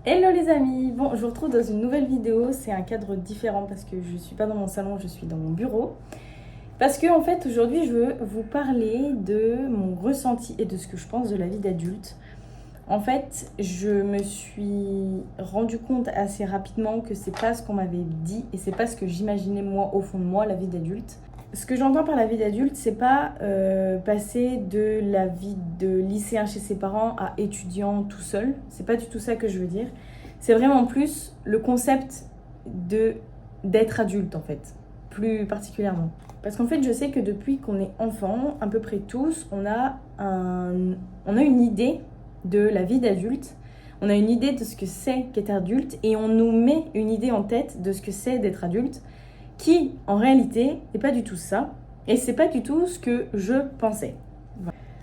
Hello les amis, bon je vous retrouve dans une nouvelle vidéo, c'est un cadre différent parce que je suis pas dans mon salon, je suis dans mon bureau. Parce que en fait aujourd'hui je veux vous parler de mon ressenti et de ce que je pense de la vie d'adulte. En fait je me suis rendu compte assez rapidement que c'est pas ce qu'on m'avait dit et c'est pas ce que j'imaginais moi au fond de moi la vie d'adulte. Ce que j'entends par la vie d'adulte, c'est pas passer de la vie de lycéen chez ses parents à étudiant tout seul. C'est pas du tout ça que je veux dire. C'est vraiment plus le concept de d'être adulte en fait, plus particulièrement. Parce qu'en fait, je sais que depuis qu'on est enfant, à peu près tous, on a une idée de la vie d'adulte. On a une idée de ce que c'est qu'être adulte et on nous met une idée en tête de ce que c'est d'être adulte qui, en réalité, n'est pas du tout ça. Et c'est pas du tout ce que je pensais.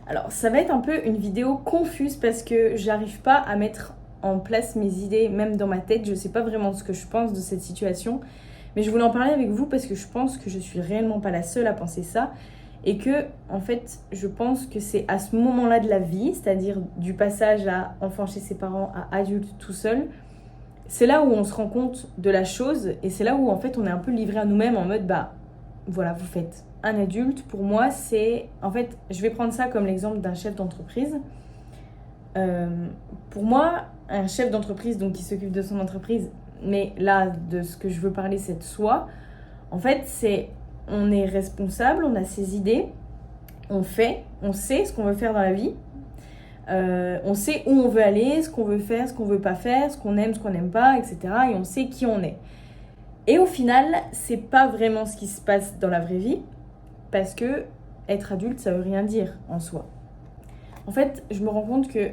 Alors, ça va être un peu une vidéo confuse parce que j'arrive pas à mettre en place mes idées, même dans ma tête. Je sais pas vraiment ce que je pense de cette situation. Mais je voulais en parler avec vous parce que je pense que je suis réellement pas la seule à penser ça. Et que, en fait, je pense que c'est à ce moment-là de la vie, c'est-à-dire du passage à enfant chez ses parents à adulte tout seul, c'est là où on se rend compte de la chose et c'est là où en fait on est un peu livré à nous-mêmes en mode bah voilà, vous faites un adulte. Pour moi, c'est en fait, je vais prendre ça comme l'exemple d'un chef d'entreprise. Euh, pour moi, un chef d'entreprise donc qui s'occupe de son entreprise, mais là de ce que je veux parler c'est de soi. En fait, c'est on est responsable, on a ses idées, on fait, on sait ce qu'on veut faire dans la vie. On sait où on veut aller, ce qu'on veut faire, ce qu'on veut pas faire, ce qu'on aime, ce qu'on n'aime pas, etc. Et on sait qui on est. Et au final, c'est pas vraiment ce qui se passe dans la vraie vie, parce que être adulte, ça veut rien dire en soi. En fait, je me rends compte que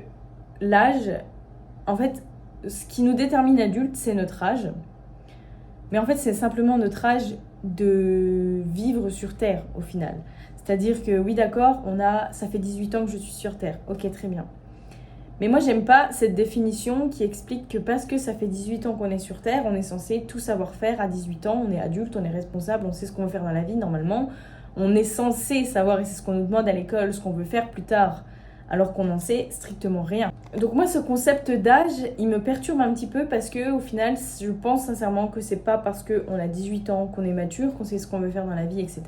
l'âge, en fait, ce qui nous détermine adulte, c'est notre âge. Mais en fait, c'est simplement notre âge de vivre sur Terre, au final. C'est-à-dire que oui, d'accord, ça fait 18 ans que je suis sur Terre. Ok, très bien. Mais moi, j'aime pas cette définition qui explique que parce que ça fait 18 ans qu'on est sur Terre, on est censé tout savoir faire à 18 ans, on est adulte, on est responsable, on sait ce qu'on veut faire dans la vie normalement. On est censé savoir, et c'est ce qu'on nous demande à l'école, ce qu'on veut faire plus tard, alors qu'on n'en sait strictement rien. Donc moi, ce concept d'âge, il me perturbe un petit peu parce que au final, je pense sincèrement que c'est pas parce qu'on a 18 ans qu'on est mature, qu'on sait ce qu'on veut faire dans la vie, etc.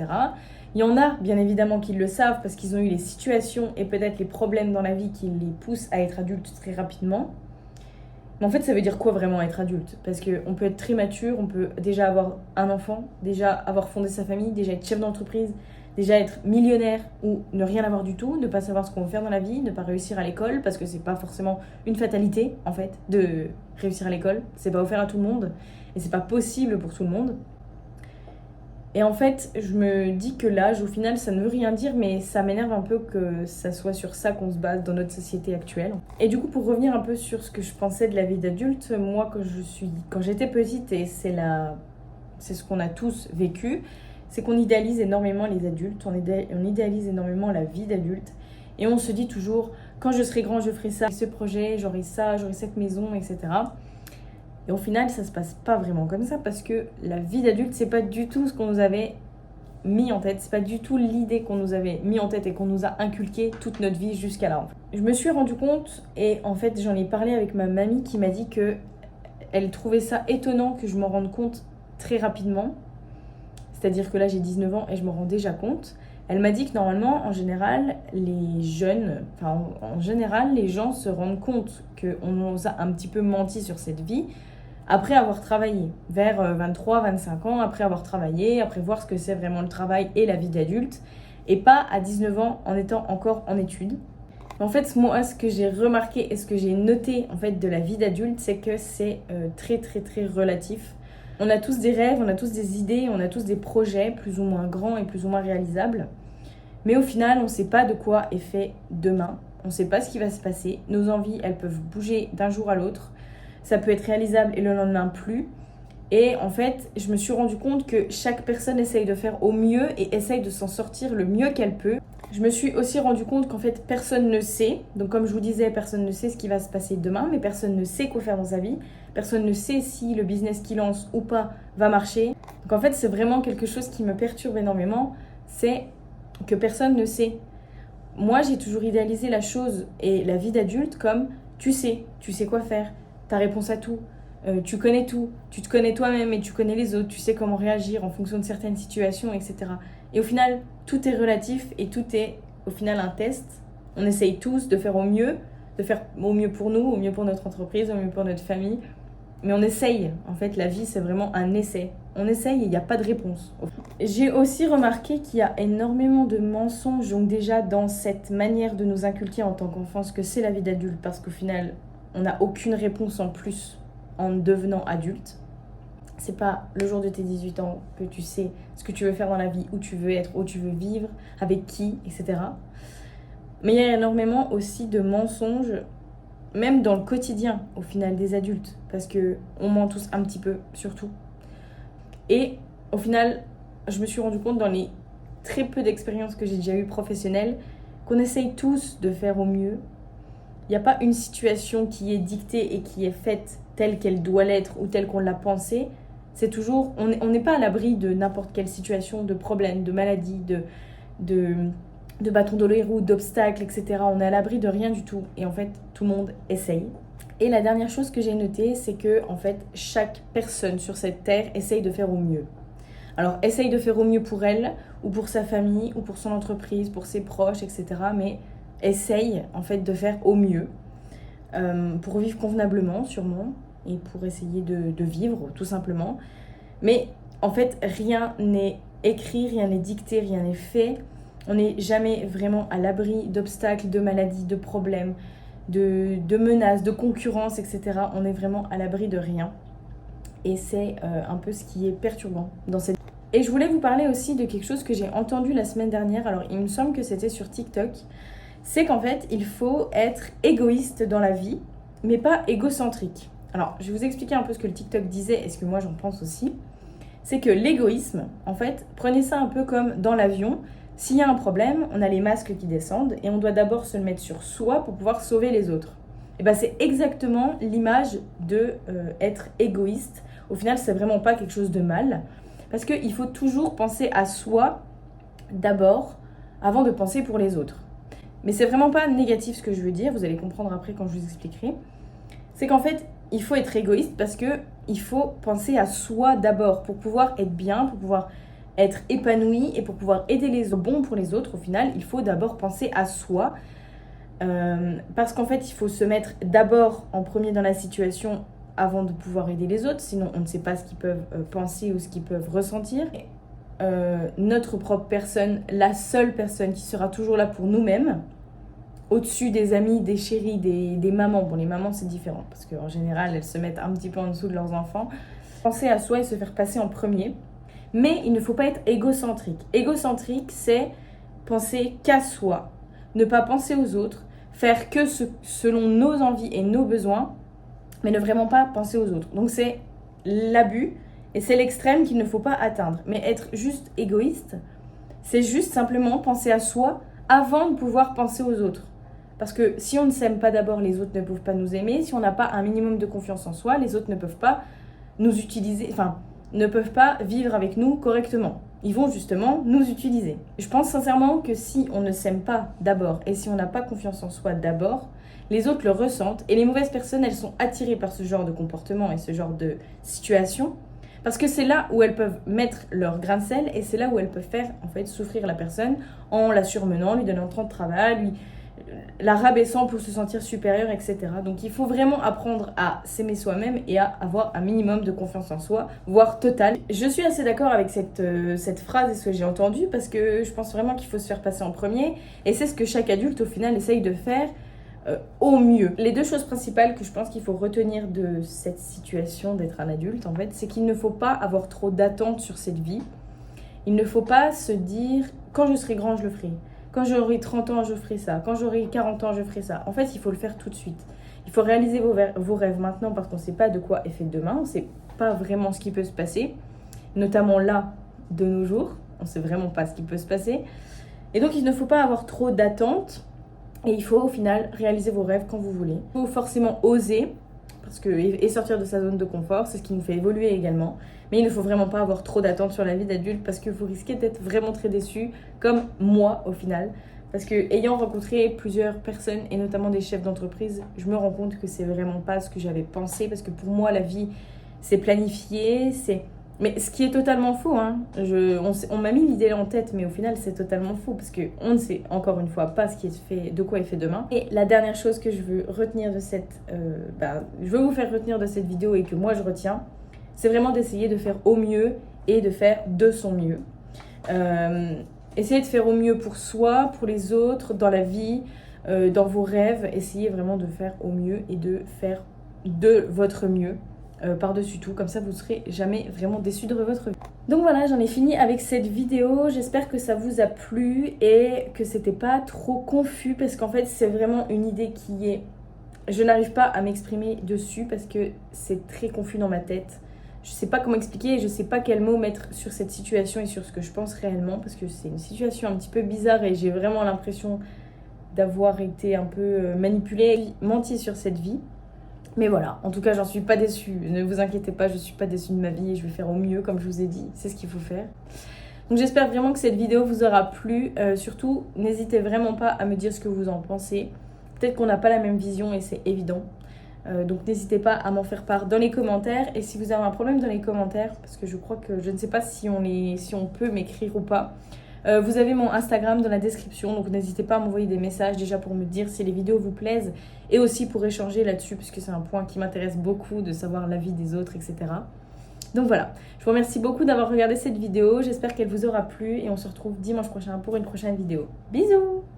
Il y en a, bien évidemment, qui le savent parce qu'ils ont eu les situations et peut-être les problèmes dans la vie qui les poussent à être adultes très rapidement. Mais en fait, ça veut dire quoi vraiment être adulte? Parce qu'on peut être très mature, on peut déjà avoir un enfant, déjà avoir fondé sa famille, déjà être chef d'entreprise, déjà être millionnaire ou ne rien avoir du tout, ne pas savoir ce qu'on veut faire dans la vie, ne pas réussir à l'école parce que c'est pas forcément une fatalité en fait de réussir à l'école. C'est pas offert à tout le monde et c'est pas possible pour tout le monde. Et en fait, je me dis que l'âge, au final, ça ne veut rien dire, mais ça m'énerve un peu que ça soit sur ça qu'on se base dans notre société actuelle. Et du coup, pour revenir un peu sur ce que je pensais de la vie d'adulte, moi, quand j'étais petite, et c'est ce qu'on a tous vécu, c'est qu'on idéalise énormément les adultes, on idéalise énormément la vie d'adulte, et on se dit toujours, quand je serai grand, je ferai ça, ce projet, j'aurai ça, j'aurai cette maison, etc. Et au final, ça se passe pas vraiment comme ça parce que la vie d'adulte, c'est pas du tout ce qu'on nous avait mis en tête, c'est pas du tout l'idée qu'on nous avait mis en tête et qu'on nous a inculqué toute notre vie jusqu'à là. En fait. Je me suis rendu compte et en fait, j'en ai parlé avec ma mamie qui m'a dit que elle trouvait ça étonnant que je m'en rende compte très rapidement. C'est-à-dire que là, j'ai 19 ans et je m'en rends déjà compte. Elle m'a dit que normalement, en général, les gens se rendent compte qu'on nous a un petit peu menti sur cette vie après avoir travaillé, vers 23, 25 ans, après avoir travaillé, après voir ce que c'est vraiment le travail et la vie d'adulte, et pas à 19 ans en étant encore en études. En fait, moi, ce que j'ai remarqué et ce que j'ai noté en fait de la vie d'adulte, c'est que c'est très très très relatif. On a tous des rêves, on a tous des idées, on a tous des projets plus ou moins grands et plus ou moins réalisables. Mais au final, on ne sait pas de quoi est fait demain. On ne sait pas ce qui va se passer. Nos envies, elles peuvent bouger d'un jour à l'autre. Ça peut être réalisable et le lendemain plus. Et en fait, je me suis rendu compte que chaque personne essaye de faire au mieux et essaye de s'en sortir le mieux qu'elle peut. Je me suis aussi rendu compte qu'en fait, personne ne sait. Donc comme je vous disais, personne ne sait ce qui va se passer demain, mais personne ne sait quoi faire dans sa vie. Personne ne sait si le business qu'il lance ou pas va marcher. Donc en fait, c'est vraiment quelque chose qui me perturbe énormément. C'est que personne ne sait. Moi, j'ai toujours idéalisé la chose et la vie d'adulte comme tu sais quoi faire, ta réponse à tout. Tu connais tout, tu te connais toi-même et tu connais les autres, tu sais comment réagir en fonction de certaines situations, etc. Et au final, tout est relatif et tout est au final un test. On essaye tous de faire au mieux pour nous, au mieux pour notre entreprise, au mieux pour notre famille. Mais on essaye. En fait, la vie, c'est vraiment un essai. On essaye et il n'y a pas de réponse. J'ai aussi remarqué qu'il y a énormément de mensonges, donc déjà dans cette manière de nous inculquer en tant qu'enfant ce que c'est la vie d'adulte, parce qu'au final, on n'a aucune réponse en plus en devenant adulte. C'est pas le jour de tes 18 ans que tu sais ce que tu veux faire dans la vie, où tu veux être, où tu veux vivre, avec qui, etc. Mais il y a énormément aussi de mensonges, même dans le quotidien, au final, des adultes. Parce qu'on ment tous un petit peu, surtout. Et au final, je me suis rendu compte dans les très peu d'expériences que j'ai déjà eues professionnelles, qu'on essaye tous de faire au mieux. Il n'y a pas une situation qui est dictée et qui est faite telle qu'elle doit l'être ou telle qu'on l'a pensée. C'est toujours, on n'est pas à l'abri de n'importe quelle situation, de problème, de maladie, de bâtons dans les roues, d'obstacles, etc. On est à l'abri de rien du tout. Et en fait, tout le monde essaye. Et la dernière chose que j'ai notée, c'est que en fait, chaque personne sur cette terre essaye de faire au mieux. Alors, essaye de faire au mieux pour elle, ou pour sa famille, ou pour son entreprise, pour ses proches, etc. Mais essaye en fait de faire au mieux pour vivre convenablement, sûrement, et pour essayer de vivre, tout simplement. Mais en fait, rien n'est écrit, rien n'est dicté, rien n'est fait. On n'est jamais vraiment à l'abri d'obstacles, de maladies, de problèmes, de menaces, de concurrence, etc. On est vraiment à l'abri de rien. Et c'est un peu ce qui est perturbant dans cette... Et je voulais vous parler aussi de quelque chose que j'ai entendu la semaine dernière. Alors, il me semble que c'était sur TikTok. C'est qu'en fait, il faut être égoïste dans la vie, mais pas égocentrique. Alors, je vais vous expliquer un peu ce que le TikTok disait et ce que moi j'en pense aussi. C'est que l'égoïsme, en fait, prenez ça un peu comme dans l'avion. S'il y a un problème, on a les masques qui descendent et on doit d'abord se le mettre sur soi pour pouvoir sauver les autres. Et bien, c'est exactement l'image de être égoïste. Au final, c'est vraiment pas quelque chose de mal. Parce qu'il faut toujours penser à soi d'abord avant de penser pour les autres. Mais c'est vraiment pas négatif ce que je veux dire, vous allez comprendre après quand je vous expliquerai. C'est qu'en fait, il faut être égoïste parce qu'il faut penser à soi d'abord pour pouvoir être bien, pour pouvoir être épanoui et pour pouvoir aider les autres, bon pour les autres. Au final, il faut d'abord penser à soi parce qu'en fait, il faut se mettre d'abord en premier dans la situation avant de pouvoir aider les autres. Sinon, on ne sait pas ce qu'ils peuvent penser ou ce qu'ils peuvent ressentir. Notre propre personne, la seule personne qui sera toujours là pour nous-mêmes, au-dessus des amis, des chéris, des mamans. Bon, les mamans, c'est différent, parce qu'en général, elles se mettent un petit peu en dessous de leurs enfants. Penser à soi et se faire passer en premier. Mais il ne faut pas être égocentrique. Égocentrique, c'est penser qu'à soi, ne pas penser aux autres, faire que selon nos envies et nos besoins, mais ne vraiment pas penser aux autres. Donc c'est l'abus et c'est l'extrême qu'il ne faut pas atteindre. Mais être juste égoïste, c'est juste simplement penser à soi avant de pouvoir penser aux autres. Parce que si on ne s'aime pas d'abord, les autres ne peuvent pas nous aimer. Si on n'a pas un minimum de confiance en soi, les autres ne peuvent pas nous utiliser, ne peuvent pas vivre avec nous correctement. Ils vont justement nous utiliser. Je pense sincèrement que si on ne s'aime pas d'abord et si on n'a pas confiance en soi d'abord, les autres le ressentent et les mauvaises personnes, elles sont attirées par ce genre de comportement et ce genre de situation parce que c'est là où elles peuvent mettre leur grain de sel et c'est là où elles peuvent faire en fait souffrir la personne en la surmenant, lui donnant trop de travail, la rabaissant pour se sentir supérieur, etc. Donc il faut vraiment apprendre à s'aimer soi-même et à avoir un minimum de confiance en soi, voire totale. Je suis assez d'accord avec cette phrase et ce que j'ai entendu parce que je pense vraiment qu'il faut se faire passer en premier et c'est ce que chaque adulte au final essaye de faire au mieux. Les deux choses principales que je pense qu'il faut retenir de cette situation d'être un adulte en fait, c'est qu'il ne faut pas avoir trop d'attentes sur cette vie. Il ne faut pas se dire quand je serai grand je le ferai. Quand j'aurai 30 ans, je ferai ça. Quand j'aurai 40 ans, je ferai ça. En fait, il faut le faire tout de suite. Il faut réaliser vos rêves maintenant parce qu'on ne sait pas de quoi est fait demain. On ne sait pas vraiment ce qui peut se passer. Notamment là, de nos jours. On ne sait vraiment pas ce qui peut se passer. Et donc, il ne faut pas avoir trop d'attentes. Et il faut au final réaliser vos rêves quand vous voulez. Il faut forcément oser et sortir de sa zone de confort. C'est ce qui nous fait évoluer également. Mais il ne faut vraiment pas avoir trop d'attentes sur la vie d'adulte parce que vous risquez d'être vraiment très déçus, comme moi au final. Parce que ayant rencontré plusieurs personnes et notamment des chefs d'entreprise, je me rends compte que c'est vraiment pas ce que j'avais pensé. Parce que pour moi, la vie, c'est planifié, c'est... Mais ce qui est totalement faux, hein. On m'a mis l'idée en tête, mais au final, c'est totalement faux. Parce qu'on ne sait, encore une fois, pas ce qui est fait, de quoi est fait demain. Et la dernière chose que je veux retenir de je veux vous faire retenir de cette vidéo et que moi, je retiens, c'est vraiment d'essayer de faire au mieux et de faire de son mieux. Essayez de faire au mieux pour soi, pour les autres, dans la vie, dans vos rêves. Essayez vraiment de faire au mieux et de faire de votre mieux par-dessus tout. Comme ça, vous ne serez jamais vraiment déçus de votre vie. Donc voilà, j'en ai fini avec cette vidéo. J'espère que ça vous a plu et que c'était pas trop confus parce qu'en fait, c'est vraiment une idée qui est... Je n'arrive pas à m'exprimer dessus parce que c'est très confus dans ma tête. Je sais pas comment expliquer, je sais pas quel mot mettre sur cette situation et sur ce que je pense réellement parce que c'est une situation un petit peu bizarre et j'ai vraiment l'impression d'avoir été un peu manipulée, menti sur cette vie. Mais voilà, en tout cas, j'en suis pas déçue. Ne vous inquiétez pas, je suis pas déçue de ma vie et je vais faire au mieux comme je vous ai dit. C'est ce qu'il faut faire. Donc j'espère vraiment que cette vidéo vous aura plu. Surtout, n'hésitez vraiment pas à me dire ce que vous en pensez. Peut-être qu'on n'a pas la même vision et c'est évident. Donc n'hésitez pas à m'en faire part dans les commentaires. Et si vous avez un problème dans les commentaires, parce que je crois que je ne sais pas si on peut m'écrire ou pas, vous avez mon Instagram dans la description. Donc n'hésitez pas à m'envoyer des messages déjà pour me dire si les vidéos vous plaisent. Et aussi pour échanger là-dessus, puisque c'est un point qui m'intéresse beaucoup, de savoir l'avis des autres, etc. Donc voilà, je vous remercie beaucoup d'avoir regardé cette vidéo. J'espère qu'elle vous aura plu et on se retrouve dimanche prochain pour une prochaine vidéo. Bisous!